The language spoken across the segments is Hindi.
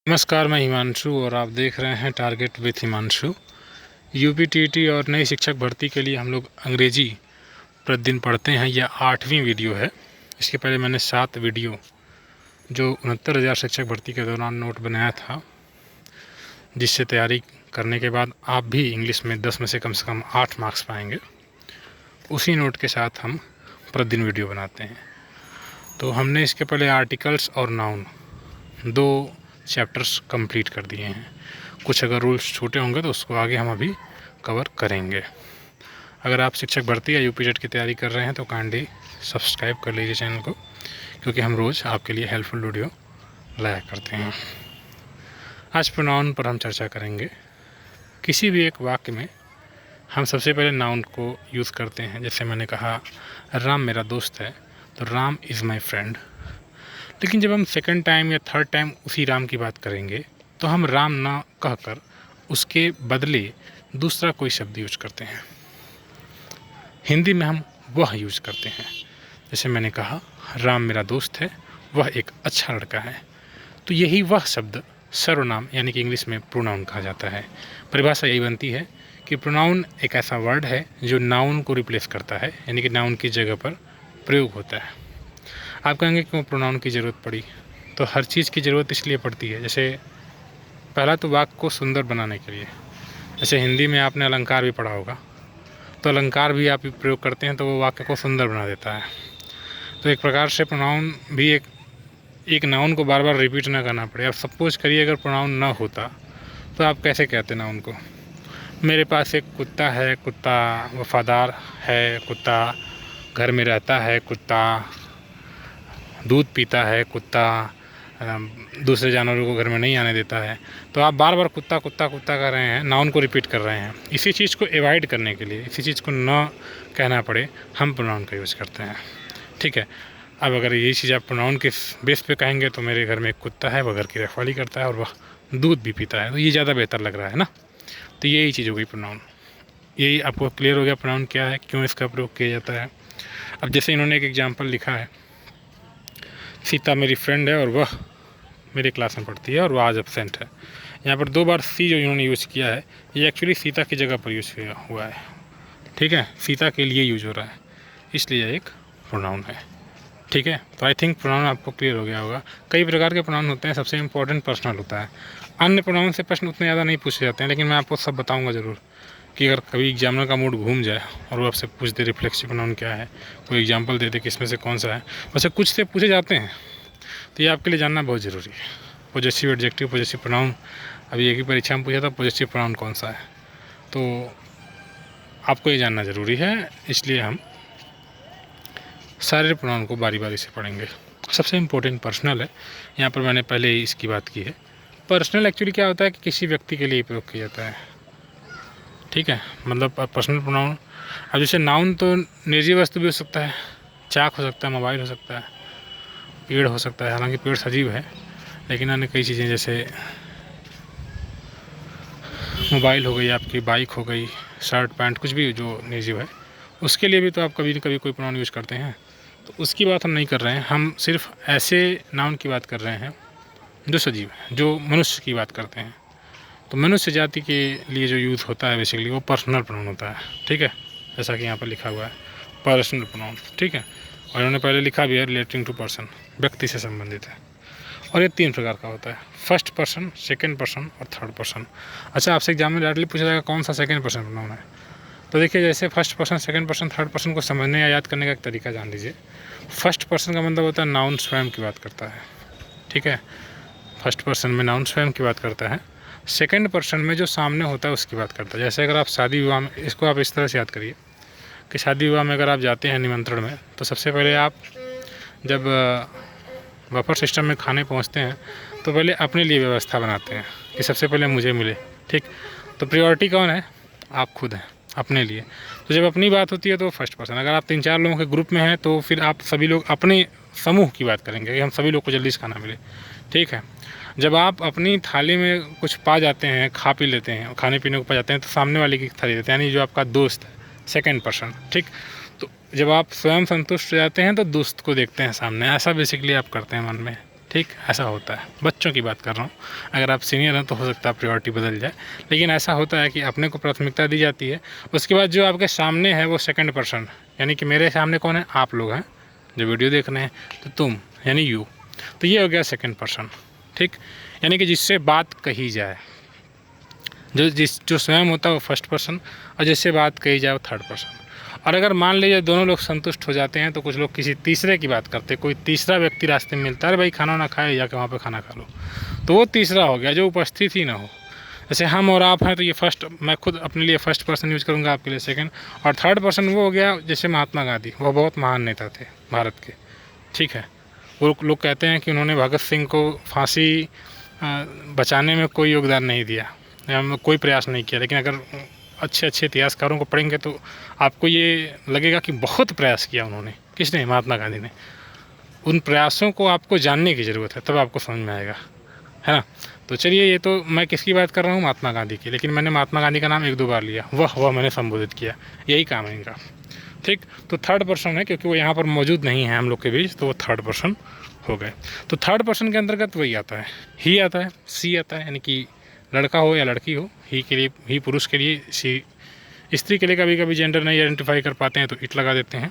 नमस्कार, मैं हिमांशु और आप देख रहे हैं टारगेट विथ हिमांशु। यूपी और नई शिक्षक भर्ती के लिए हम लोग अंग्रेजी प्रतिदिन पढ़ते हैं। यह 8वीं वीडियो है। इसके पहले मैंने 7 वीडियो जो 69,000 शिक्षक भर्ती के दौरान नोट बनाया था, जिससे तैयारी करने के बाद आप भी इंग्लिश में 10 में से कम 8 मार्क्स पाएंगे। उसी नोट के साथ हम प्रतिदिन वीडियो बनाते हैं। तो हमने इसके पहले आर्टिकल्स और नाउन 2 चैप्टर्स कंप्लीट कर दिए हैं। कुछ अगर रूल्स छोटे होंगे तो उसको आगे हम अभी कवर करेंगे। अगर आप शिक्षक भर्ती या यूपीटेट की तैयारी कर रहे हैं तो काइंडली सब्सक्राइब कर लीजिए चैनल को, क्योंकि हम रोज़ आपके लिए हेल्पफुल वीडियो लाया करते हैं। आज प्रोनाउन पर हम चर्चा करेंगे। किसी भी एक वाक्य में हम सबसे पहले नाउन को यूज़ करते हैं। जैसे मैंने कहा राम मेरा दोस्त है, तो राम इज़ माई फ्रेंड। लेकिन जब हम सेकंड टाइम या थर्ड टाइम उसी राम की बात करेंगे तो हम राम ना कहकर उसके बदले दूसरा कोई शब्द यूज करते हैं। हिंदी में हम वह यूज करते हैं। जैसे मैंने कहा राम मेरा दोस्त है, वह एक अच्छा लड़का है, तो यही वह शब्द सर्वनाम यानी कि इंग्लिश में प्रोनाउन कहा जाता है। परिभाषा यही बनती है कि प्रोनाउन एक ऐसा वर्ड है जो नाउन को रिप्लेस करता है, यानी कि नाउन की जगह पर प्रयोग होता है। आप कहेंगे क्यों प्रोनाउन की ज़रूरत पड़ी? तो हर चीज़ की ज़रूरत इसलिए पड़ती है। जैसे पहला तो वाक्य को सुंदर बनाने के लिए। जैसे हिंदी में आपने अलंकार भी पढ़ा होगा, तो अलंकार भी आप प्रयोग करते हैं तो वो वाक्य को सुंदर बना देता है। तो एक प्रकार से प्रोनाउन भी एक नाउन को बार बार रिपीट ना करना पड़े। अब सपोज करिए अगर प्रोनाउन ना होता तो आप कैसे कहते नाउन को? मेरे पास एक कुत्ता है, कुत्ता वफादार है, कुत्ता घर में रहता है, कुत्ता दूध पीता है, कुत्ता दूसरे जानवरों को घर में नहीं आने देता है। तो आप बार बार कुत्ता कुत्ता कुत्ता कर रहे हैं, नाउन को रिपीट कर रहे हैं। इसी चीज़ को एवॉइड करने के लिए, इसी चीज़ को न कहना पड़े, हम प्रोनाउन का यूज़ करते हैं। ठीक है। अब अगर यही चीज़ आप प्रोनाउन के बेस पे कहेंगे तो मेरे घर में एक कुत्ता है, वह घर की रखवाली करता है और वह दूध भी पीता है, तो ये ज़्यादा बेहतर लग रहा है ना। तो यही चीज़ हो गई प्रोनाउन। यही आपको क्लियर हो गया प्रोनाउन क्या है, क्यों इसका प्रयोग किया जाता है। अब जैसे इन्होंने एक एग्जाम्पल लिखा है, सीता मेरी फ्रेंड है और वह मेरी क्लास में पढ़ती है और वह आज एब्सेंट है। यहाँ पर 2 बार सी जो इन्होंने यूज़ किया है, ये एक्चुअली सीता की जगह पर यूज़ हुआ है। ठीक है, सीता के लिए यूज हो रहा है, इसलिए एक प्रोनाउन है। ठीक है, तो आई थिंक प्रोनाउन आपको क्लियर हो गया होगा। कई प्रकार के प्रोनाउन होते हैं, सबसे इम्पोर्टेंट पर्सनल होता है। अन्य प्रोनाउन से प्रश्न उतने ज़्यादा नहीं पूछे जाते हैं, लेकिन मैं आपको सब बताऊँगा ज़रूर कि अगर कभी एग्जामिनर का मूड घूम जाए और वो आपसे पूछ दे रिफ्लेक्सिव प्रोनाउन क्या है, कोई एग्जाम्पल दे दे कि इसमें से कौन सा है। वैसे कुछ से पूछे जाते हैं, तो ये आपके लिए जानना बहुत ज़रूरी है। पॉजेसिव, एडजेक्टिव, पॉजेसिव प्रोनाउन, अभी एक ही परीक्षा में पूछा था पॉजेसिव प्रोनाउन कौन सा है, तो आपको ये जानना ज़रूरी है। इसलिए हम सारे प्रोनाउन को बारी बारी से पढ़ेंगे। सबसे इम्पोर्टेंट पर्सनल है। यहाँ पर मैंने पहले ही इसकी बात की है। पर्सनल एक्चुअली क्या होता है कि किसी व्यक्ति के लिए प्रयोग किया जाता है। ठीक है, मतलब पर्सनल प्रोनाउन। अब जैसे नाउन तो निजी वस्तु भी हो सकता है, चाक हो सकता है, मोबाइल हो सकता है, पेड़ हो सकता है। हालांकि पेड़ सजीव है, लेकिन अन्य कई चीज़ें जैसे मोबाइल हो गई, आपकी बाइक हो गई, शर्ट पैंट, कुछ भी जो निर्जीव है, उसके लिए भी तो आप कभी न कभी कोई प्रोनाउन यूज़ करते हैं। तो उसकी बात हम नहीं कर रहे हैं, हम सिर्फ ऐसे नाउन की बात कर रहे हैं जो सजीव है, जो मनुष्य की बात करते हैं। तो मनुष्य जाति के लिए जो यूज़ होता है बेसिकली वो पर्सनल प्रोनाउन होता है। ठीक है, जैसा कि यहाँ पर लिखा हुआ है पर्सनल प्रोनाउन। ठीक है, और इन्होंने पहले लिखा भी है रिलेटिंग टू पर्सन, व्यक्ति से संबंधित है। और ये 3 प्रकार का होता है, फर्स्ट पर्सन, सेकंड पर्सन और थर्ड पर्सन। अच्छा, आपसे एग्जाम में डायरेक्टली पूछा जाएगा कौन सा सेकंड पर्सन प्रोनाउन है। तो देखिए, जैसे first person, second person, third person को समझने या याद करने का एक तरीका जान लीजिए। फर्स्ट पर्सन का मतलब होता है नाउन स्वयं की बात करता है। ठीक है, फर्स्ट पर्सन में नाउन स्वयं की बात करता है। सेकंड पर्सन में जो सामने होता है उसकी बात करता है। जैसे अगर आप शादी विवाह में, इसको आप इस तरह से याद करिए कि शादी विवाह में अगर आप जाते हैं निमंत्रण में, तो सबसे पहले आप जब बफर सिस्टम में खाने पहुंचते हैं तो पहले अपने लिए व्यवस्था बनाते हैं कि सबसे पहले मुझे मिले। ठीक, तो प्रायोरिटी कौन है? आप खुद हैं, अपने लिए। तो जब अपनी बात होती है तो फर्स्ट पर्सन। अगर आप 3-4 लोगों के ग्रुप में हैं तो फिर आप सभी लोग अपने समूह की बात करेंगे कि हम सभी लोग को जल्दी से खाना मिले। ठीक है, जब आप अपनी थाली में कुछ पा जाते हैं, खा पी लेते हैं, खाने पीने को पा जाते हैं, तो सामने वाले की थाली देते हैं, यानी जो आपका दोस्त है, सेकंड पर्सन। ठीक, तो जब आप स्वयं संतुष्ट हो जाते हैं तो दोस्त को देखते हैं सामने, ऐसा बेसिकली आप करते हैं मन में। ठीक, ऐसा होता है। बच्चों की बात कर रहा हूँ, अगर आप सीनियर हैं तो हो सकता है प्रायोरिटी बदल जाए, लेकिन ऐसा होता है कि अपने को प्राथमिकता दी जाती है। उसके बाद जो आपके सामने है वो सेकंड पर्सन, यानी कि मेरे सामने कौन है, आप लोग हैं जो वीडियो देख रहे हैं, तो तुम यानी यू, तो ये हो गया सेकंड पर्सन। ठीक, यानी कि जिससे बात कही जाए, जो स्वयं होता है वो फर्स्ट पर्सन, और जिससे बात कही जाए वो थर्ड पर्सन। और अगर मान लीजिए दोनों लोग संतुष्ट हो जाते हैं तो कुछ लोग किसी तीसरे की बात करते हैं। कोई तीसरा व्यक्ति रास्ते में मिलता है, अरे भाई खाना ना खाए, जाके वहाँ पे खाना खा लो, तो वो तीसरा हो गया जो उपस्थित ही ना हो। जैसे हम और आप हैं तो ये फर्स्ट, मैं खुद अपने लिए फर्स्ट पर्सन यूज़ करूँगा, आपके लिए सेकंड, और थर्ड पर्सन वो हो गया जैसे महात्मा गांधी, वो बहुत महान नेता थे भारत के। ठीक है, वो लोग कहते हैं कि उन्होंने भगत सिंह को फांसी बचाने में कोई योगदान नहीं दिया या कोई प्रयास नहीं किया, लेकिन अगर अच्छे अच्छे इतिहासकारों को पढ़ेंगे तो आपको ये लगेगा कि बहुत प्रयास किया उन्होंने। किसने? महात्मा गांधी ने। उन प्रयासों को आपको जानने की ज़रूरत है, तब आपको समझ में आएगा, है ना। तो चलिए, ये तो मैं किसकी बात कर रहा हूँ, महात्मा गांधी की, लेकिन मैंने महात्मा गांधी का नाम 1-2 बार लिया, वह मैंने संबोधित किया, यही काम है इनका। ठीक, तो थर्ड पर्सन है, क्योंकि वो यहाँ पर मौजूद नहीं है हम लोग के बीच, तो वो थर्ड पर्सन हो गए। तो थर्ड पर्सन के अंतर्गत वही आता है, ही आता है, सी आता है, यानी कि लड़का हो या लड़की हो, ही के लिए ही पुरुष के लिए, सी स्त्री के लिए। कभी कभी जेंडर नहीं आइडेंटिफाई कर पाते हैं तो इट लगा देते हैं,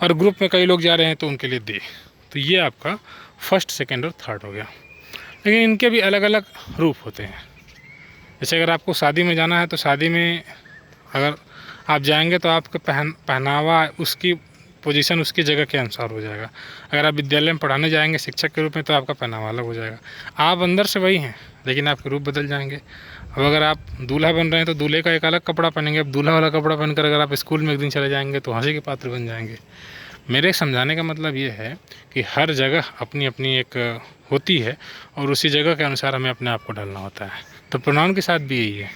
और ग्रुप में कई लोग जा रहे हैं तो उनके लिए दे। तो ये आपका फर्स्ट, सेकंड और थर्ड हो गया। लेकिन इनके भी अलग अलग रूप होते हैं। जैसे अगर आपको शादी में जाना है तो शादी में अगर आप जाएंगे तो आपका पहनावा उसकी पोजीशन, उसकी जगह के अनुसार हो जाएगा। अगर आप विद्यालय में पढ़ाने जाएंगे शिक्षक के रूप में तो आपका पहनावा अलग हो जाएगा। आप अंदर से वही हैं, लेकिन आपके रूप बदल जाएंगे। अब अगर आप दूल्हा बन रहे हैं तो दूल्हे का एक अलग कपड़ा पहनेंगे। अब दूल्हा वाला कपड़ा पहनकर अगर आप स्कूल में एक दिन चले जाएंगे तो हंसी के पात्र बन जाएंगे। मेरे समझाने का मतलब ये है कि हर जगह अपनी अपनी एक होती है, और उसी जगह के अनुसार हमें अपने आप को ढलना होता है। तो प्रोनाउन के साथ भी यही है।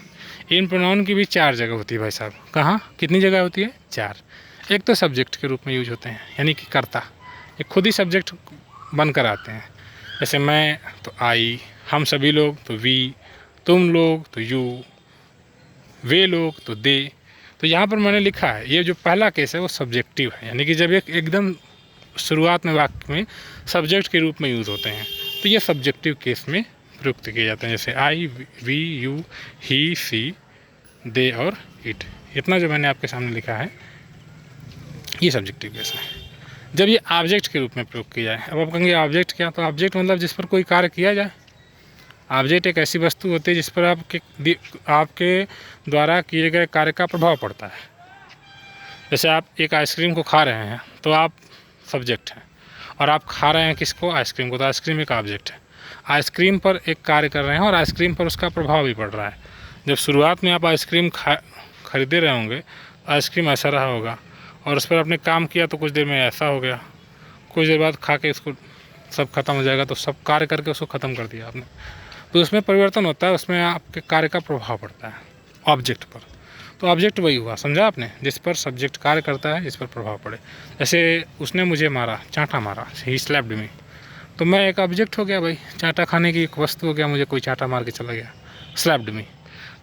इन प्रोनाउन की भी 4 जगह होती है भाई साहब। कहाँ, कितनी जगह होती है? 4। एक तो सब्जेक्ट के रूप में यूज होते हैं, यानी कि कर्ता, ये खुद ही सब्जेक्ट बनकर आते हैं। जैसे मैं तो आई, हम सभी लोग तो वी, तुम लोग तो यू, वे लोग तो दे। तो यहाँ पर मैंने लिखा है, ये जो पहला केस है वो सब्जेक्टिव है, यानी कि जब एकदम शुरुआत में वाक्य में सब्जेक्ट के रूप में यूज़ होते हैं तो ये सब्जेक्टिव केस में प्रयुक्त किए जाते हैं। जैसे आई, वी, यू, ही, सी, दे और इट। इतना जो मैंने आपके सामने लिखा है ये सब्जेक्टिव केस है। जब ये ऑब्जेक्ट के रूप में प्रयोग किया जाए, अब आप कहेंगे ऑब्जेक्ट क्या? तो ऑब्जेक्ट मतलब जिस पर कोई कार्य किया जाए। ऑब्जेक्ट एक ऐसी वस्तु होती है जिस पर आपके द्वारा किए गए कार्य का प्रभाव पड़ता है। जैसे आप एक आइसक्रीम को खा रहे हैं तो आप सब्जेक्ट हैं, और आप खा रहे हैं किसको? आइसक्रीम को। तो आइसक्रीम एक ऑब्जेक्ट है। आइसक्रीम पर एक कार्य कर रहे हैं और आइसक्रीम पर उसका प्रभाव भी पड़ रहा है। जब शुरुआत में आप आइसक्रीम खरीदे रहे होंगे, आइसक्रीम ऐसा रहा होगा, और उस पर आपने काम किया तो कुछ देर में ऐसा हो गया, कुछ देर बाद खा के इसको सब खत्म हो जाएगा, तो सब कार्य करके उसको ख़त्म कर दिया आपने। तो उसमें परिवर्तन होता है, उसमें आपके कार्य का प्रभाव पड़ता है ऑब्जेक्ट पर। तो ऑब्जेक्ट वही हुआ, समझा आपने, जिस पर सब्जेक्ट कार्य करता है, जिस पर प्रभाव पड़े। जैसे उसने मुझे मारा, चांटा मारा, ही स्लैप्ड मी, तो मैं एक ऑब्जेक्ट हो गया भाई, चांटा खाने की एक वस्तु हो गया, मुझे कोई चांटा मार के चला गया, स्लैप्ड मी।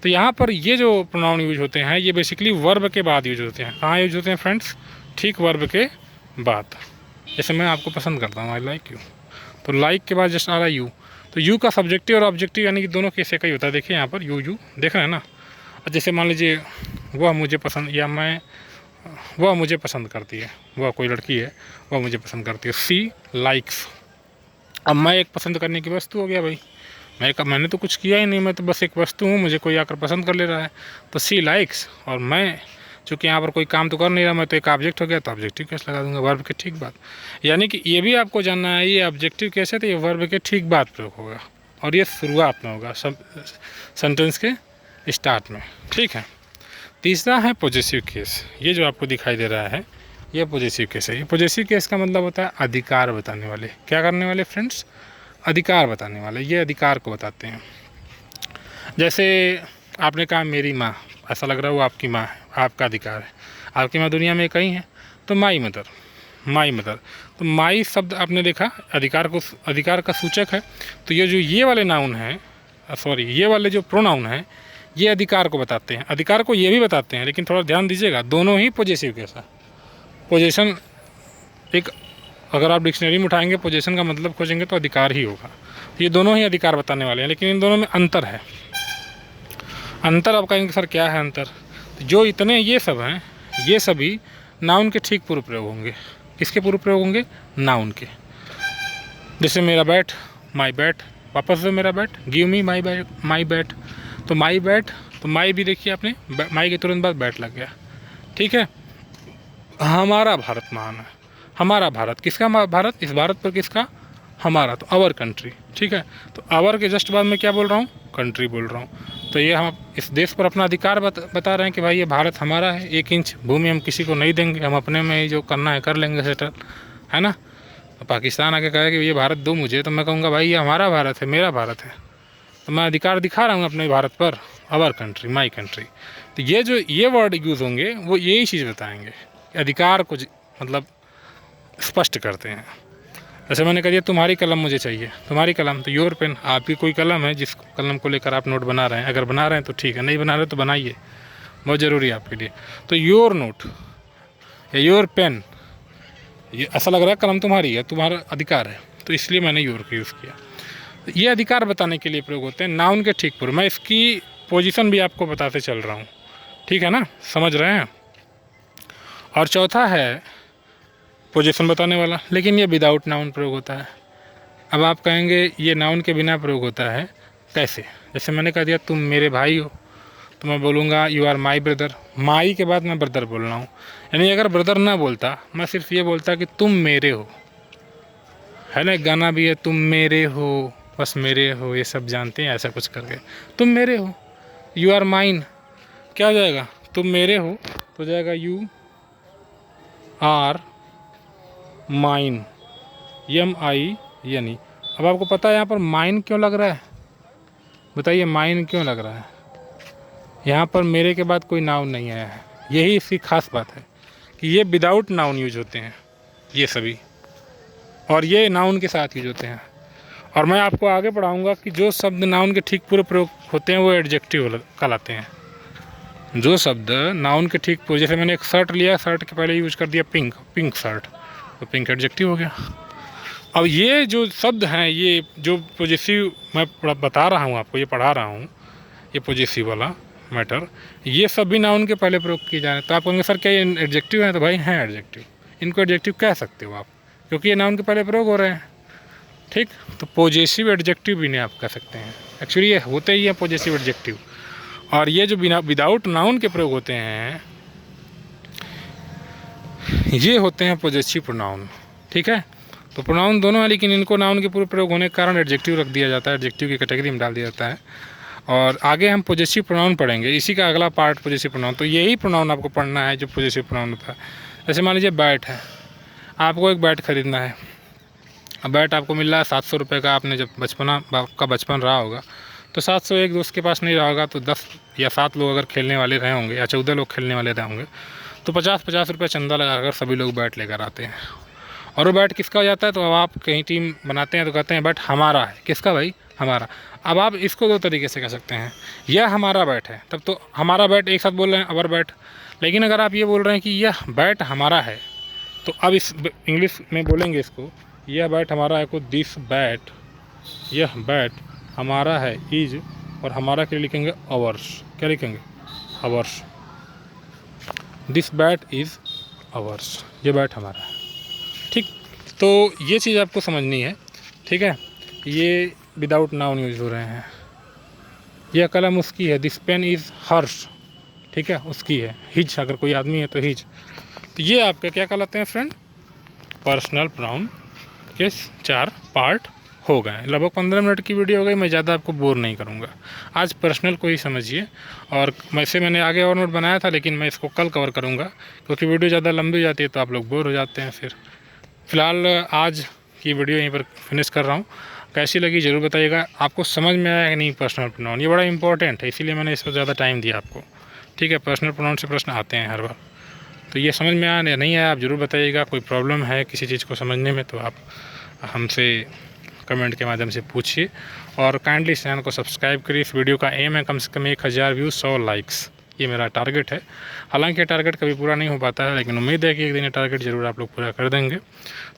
तो यहाँ पर ये जो प्रोनाउन यूज होते हैं ये बेसिकली वर्ब के बाद यूज होते हैं। कहाँ यूज होते हैं फ्रेंड्स? ठीक, वर्ब के बाद। जैसे मैं आपको पसंद करता हूँ, आई लाइक यू, तो लाइक के बाद जस्ट आ रहा है यू। तो यू का सब्जेक्टिव और ऑब्जेक्टिव यानी कि दोनों केस एक ही होता है। देखिए यहाँ पर यू देख रहे हैं ना। और जैसे मान लीजिए वह मुझे पसंद, या वह मुझे पसंद करती है, वह कोई लड़की है, वह मुझे पसंद करती है, सी लाइक्स। अब मैं एक पसंद करने की वस्तु हो गया भाई, मैंने तो कुछ किया ही नहीं, मैं तो बस एक वस्तु हूँ, मुझे कोई आकर पसंद कर ले रहा है। तो सी लाइक्स, और मैं चूँकि यहाँ पर कोई काम तो कर नहीं रहा, मैं तो एक ऑब्जेक्ट हो गया, तो ऑब्जेक्टिव केस लगा दूंगा, वर्ब के ठीक बाद। यानी कि ये भी आपको जानना है, ये ऑब्जेक्टिव केस है तो ये वर्ब के ठीक बाद प्रयोग होगा, और ये शुरुआत में होगा सब सेंटेंस के स्टार्ट में। ठीक है। तीसरा है पॉजेसिव केस। ये जो आपको दिखाई दे रहा है ये पॉजेसिव केस है। ये पॉजेसिव केस का मतलब होता है अधिकार बताने वाले। क्या करने वाले फ्रेंड्स? अधिकार बताने वाले। ये अधिकार को बताते हैं। जैसे आपने कहा मेरी माँ, ऐसा लग रहा है वो आपकी माँ है, आपका अधिकार है। आपकी माँ दुनिया में कहीं है, तो माई मदर। तो माई शब्द आपने देखा अधिकार का सूचक है। तो ये वाले नाउन हैं, ये वाले जो प्रोनाउन हैं ये अधिकार को बताते हैं। अधिकार को ये भी बताते हैं, लेकिन थोड़ा ध्यान दीजिएगा, दोनों ही पॉजेसिव केस है। पोजीशन एक अगर आप डिक्शनरी में उठाएंगे पोजीशन का मतलब खोजेंगे तो अधिकार ही होगा। ये दोनों ही अधिकार बताने वाले हैं, लेकिन इन दोनों में अंतर है। अंतर आप कहेंगे सर क्या है अंतर? तो जो इतने ये सब हैं, ये सभी नाउन के ठीक पूर्व प्रयोग होंगे। किसके पूर्व प्रयोग होंगे? नाउन के। जैसे मेरा बैट, माई बैट, वापस दो मेरा बैट, गिव मी माई बैट, माई बैट। तो माई बैट, तो माई भी देखिए आपने, माई के तुरंत बाद बैट लग गया, ठीक है। हमारा भारत महान है, हमारा भारत, किसका भारत? इस भारत पर किसका? हमारा, तो आवर कंट्री, ठीक है। तो आवर के जस्ट बाद में क्या बोल रहा हूँ? कंट्री बोल रहा हूँ। तो ये हम इस देश पर अपना अधिकार बता रहे हैं कि भाई ये भारत हमारा है, 1 इंच भूमि हम किसी को नहीं देंगे, हम अपने में ही जो करना है कर लेंगे सेटल, है ना। तो पाकिस्तान आके कहे कि ये भारत दो मुझे, तो मैं कहूँगा भाई ये हमारा भारत है, मेरा भारत है, तो मैं अधिकार दिखा रहा हूँ अपने भारत पर, आवर कंट्री, माई कंट्री। तो ये जो ये वर्ड यूज़ होंगे वो यही चीज़ बताएंगे, अधिकार को मतलब स्पष्ट करते हैं। जैसे मैंने कह दिया तुम्हारी कलम मुझे चाहिए, तुम्हारी कलम, तो योर पेन, आपकी कोई कलम है जिस कलम को लेकर आप नोट बना रहे हैं, अगर बना रहे हैं तो ठीक है, नहीं बना रहे तो बनाइए, बहुत ज़रूरी है आपके लिए। तो योर नोट या योर पेन, ये ऐसा लग रहा है कलम तुम्हारी है, तुम्हारा अधिकार है, तो इसलिए मैंने योर का यूज़ किया। तो ये अधिकार बताने के लिए प्रयोग होते हैं नाउन के ठीक पूर्व। मैं इसकी पोजीशन भी आपको बताते चल रहा हूँ, ठीक है ना, समझ रहे हैं। और चौथा है पोजीशन बताने वाला, लेकिन ये विदाउट नाउन प्रयोग होता है। अब आप कहेंगे ये नाउन के बिना प्रयोग होता है, कैसे? जैसे मैंने कह दिया तुम मेरे भाई हो, तो मैं बोलूँगा यू आर माई ब्रदर। माई के बाद मैं ब्रदर बोल रहा हूँ, यानी अगर ब्रदर ना बोलता, मैं सिर्फ ये बोलता कि तुम मेरे हो, है ना। एक गाना भी है, तुम मेरे हो, बस मेरे हो, ये सब जानते हैं, ऐसा कुछ करके, तुम मेरे हो, यू आर माइन, क्या हो जाएगा? तुम मेरे हो तो जाएगा यू आर माइन, MI। अब आपको पता है यहाँ पर माइन क्यों लग रहा है? बताइए माइन क्यों लग रहा है? यहाँ पर मेरे के बाद कोई नाउन नहीं आया है, यही इसकी खास बात है कि ये विदाउट नाउन यूज होते हैं ये सभी, और ये नाउन के साथ यूज होते हैं। और मैं आपको आगे पढ़ाऊँगा कि जो शब्द नाउन के ठीक पूर्व प्रयोग होते हैं वो एडजेक्टिव कहलाते हैं। जो शब्द नाउन के ठीक पूर्व, जैसे मैंने एक शर्ट लिया, शर्ट के पहले यूज कर दिया पिंक, पिंक शर्ट, तो पिंक एडजेक्टिव हो गया। अब ये जो शब्द हैं, ये जो पॉजिटिव मैं बता रहा हूँ आपको, ये पढ़ा रहा हूँ, ये पॉजिटिव वाला मैटर, ये सब भी नाउन के पहले प्रयोग किए जा रहे हैं। तो आप कहेंगे सर क्या ये एडजेक्टिव हैं? तो भाई हैं एडजेक्टिव, इनको एडजेक्टिव कह सकते हो आप, क्योंकि ये नाउन के पहले प्रयोग हो रहे हैं, ठीक। तो पॉजिटिव एडजेक्टिव भी नहीं आप कह सकते हैं, एक्चुअली ये होते ही हैं पॉजिटिव एडजेक्टिव। और ये जो बिना विदाउट नाउन के प्रयोग होते हैं, ये होते हैं पॉजिटिव प्रोनाउन, ठीक है। तो प्रोनाउन दोनों है, लेकिन इनको नाउन के पूर्व प्रयोग होने के कारण एडजेक्टिव रख दिया जाता है, एडजेक्टिव की कैटेगरी में डाल दिया जाता है। और आगे हम पॉजिटिव प्रोनाउन पढ़ेंगे, इसी का अगला पार्ट पॉजिटिव प्रोनाउन। तो यही प्रोनाउन आपको पढ़ना है जो पॉजिटिव प्रोनाउन होता है। जैसे मान लीजिए बैट है, आपको एक बैट खरीदना है, अब बैट आपको मिल रहा है 700 रुपये का। आपने जब आपका बचपन रहा होगा तो 700 एक दोस्त के पास नहीं रहा होगा, तो 10 या 7 लोग अगर खेलने वाले रहे होंगे या 14 लोग खेलने वाले रहे होंगे, तो 50-50 रुपये चंदा लगाकर सभी लोग बैट लेकर आते हैं। और वो बैट किसका हो जाता है? तो अब आप कहीं टीम बनाते हैं तो कहते हैं बैट हमारा है। किसका भाई? हमारा। अब आप इसको 2 तरीके से कह सकते हैं, यह हमारा बैट है, तब तो हमारा बैट एक साथ बोल रहे हैं, अवर बैट। लेकिन अगर आप ये बोल रहे हैं कि यह बैट हमारा है, तो अब इस इंग्लिश में बोलेंगे इसको, यह बैट हमारा है, को दिस बैट, यह बैट हमारा है, इज, और हमारा के लिए लिखेंगे अवर्स। क्या लिखेंगे? Ours. This bat is ours, ये बैट हमारा है, ठीक। तो ये चीज़ आपको समझनी है, ठीक है। ये विदाउट नाउन यूज हो रहे हैं। यह कलम उसकी है, दिस पेन इज़ हर्स, ठीक है, उसकी है। हिज, अगर कोई आदमी है तो हिज। तो ये आपके क्या कहलाते हैं फ्रेंड? पर्सनल प्रोनाउन के 4 पार्ट हो गए। लगभग 15 मिनट की वीडियो हो गई, मैं ज़्यादा आपको बोर नहीं करूँगा। आज पर्सनल को ही समझिए, और वैसे मैंने आगे और नोट बनाया था, लेकिन मैं इसको कल कवर करूँगा, क्योंकि वीडियो ज़्यादा लंबी हो जाती है तो आप लोग बोर हो जाते हैं। फिर फ़िलहाल आज की वीडियो यहीं पर फिनिश कर रहा हूँ। कैसी लगी ज़रूर बताइएगा। आपको समझ में आया कि नहीं पर्सनल प्रोनाउन? ये बड़ा इंपॉर्टेंट है, इसीलिए मैंने इस पर ज़्यादा टाइम दिया आपको, ठीक है। पर्सनल प्रोनाउन से प्रश्न आते हैं हर बार, तो ये समझ में आया या नहीं आया आप ज़रूर बताइएगा। कोई प्रॉब्लम है किसी चीज़ को समझने में तो आप हमसे कमेंट के माध्यम से पूछिए, और काइंडली चैनल को सब्सक्राइब करिए। इस वीडियो का एम है कम से कम 1000 व्यूज़, 100 लाइक्स, ये मेरा टारगेट है। हालांकि ये टारगेट कभी पूरा नहीं हो पाता है, लेकिन उम्मीद है कि एक दिन ये टारगेट ज़रूर आप लोग पूरा कर देंगे।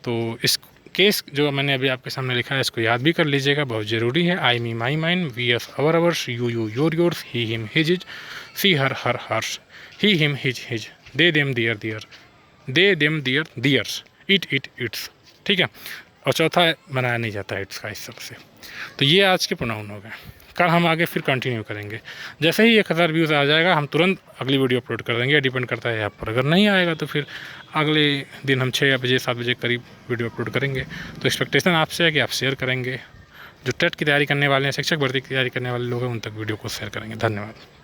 तो इस केस जो मैंने अभी आपके सामने लिखा है इसको याद भी कर लीजिएगा, बहुत ज़रूरी है। I me my mine, we us our ours, you you your yours, he him his his, she her her hers, he him his his, they them their their, they them their theirs, it it its. ठीक है, और चौथा बनाया नहीं जाता है इट्स का इस तरह से। तो ये आज के प्रोनाउन हो गए। कल हम आगे फिर कंटिन्यू करेंगे। जैसे ही 1000 व्यूज़ आ जाएगा हम तुरंत अगली वीडियो अपलोड कर देंगे। डिपेंड करता है आप पर, अगर नहीं आएगा तो फिर अगले दिन हम 6 बजे 7 बजे करीब वीडियो अपलोड करेंगे। तो एक्सपेक्टेशन आपसे है कि आप शेयर करेंगे। जो टेट की तैयारी करने वाले हैं, शिक्षक भर्ती की तैयारी करने वाले लोग हैं, उन तक वीडियो को शेयर करेंगे। धन्यवाद।